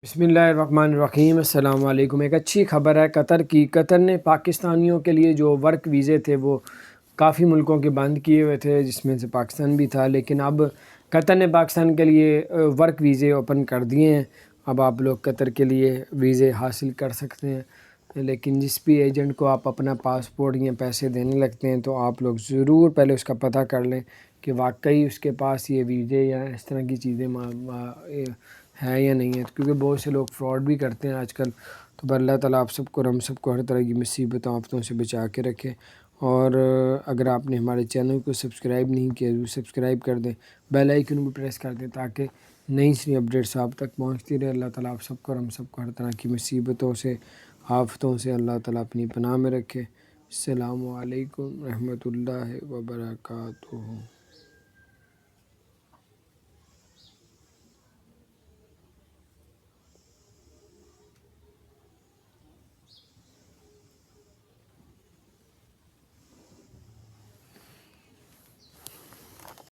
بسم اللہ الرحمن الرحیم۔ السلام علیکم۔ ایک اچھی خبر ہے قطر کی۔ قطر نے پاکستانیوں کے لیے جو ورک ویزے تھے وہ کافی ملکوں کے بند کیے ہوئے تھے، جس میں سے پاکستان بھی تھا، لیکن اب قطر نے پاکستان کے لیے ورک ویزے اوپن کر دیے ہیں۔ اب آپ لوگ قطر کے لیے ویزے حاصل کر سکتے ہیں، لیکن جس بھی ایجنٹ کو آپ اپنا پاسپورٹ یا پیسے دینے لگتے ہیں تو آپ لوگ ضرور پہلے اس کا پتہ کر لیں کہ واقعی اس کے پاس یہ ویزے یا اس طرح کی چیزیں ہے یا نہیں ہے، کیونکہ بہت سے لوگ فراڈ بھی کرتے ہیں آج کل۔ تو اللہ تعالیٰ آپ سب کو ہم سب کو ہر طرح کی مصیبتوں آفتوں سے بچا کے رکھے۔ اور اگر آپ نے ہمارے چینل کو سبسکرائب نہیں کیا تو سبسکرائب کر دیں، بیل آئیکن بھی پریس کر دیں تاکہ نئی اپڈیٹس آپ تک پہنچتی رہے۔ اللہ تعالیٰ آپ سب کو ہم سب کو ہر طرح کی مصیبتوں سے آفتوں سے اللہ تعالیٰ اپنی پناہ میں رکھے۔ السلام علیکم رحمۃ اللہ وبرکاتہ۔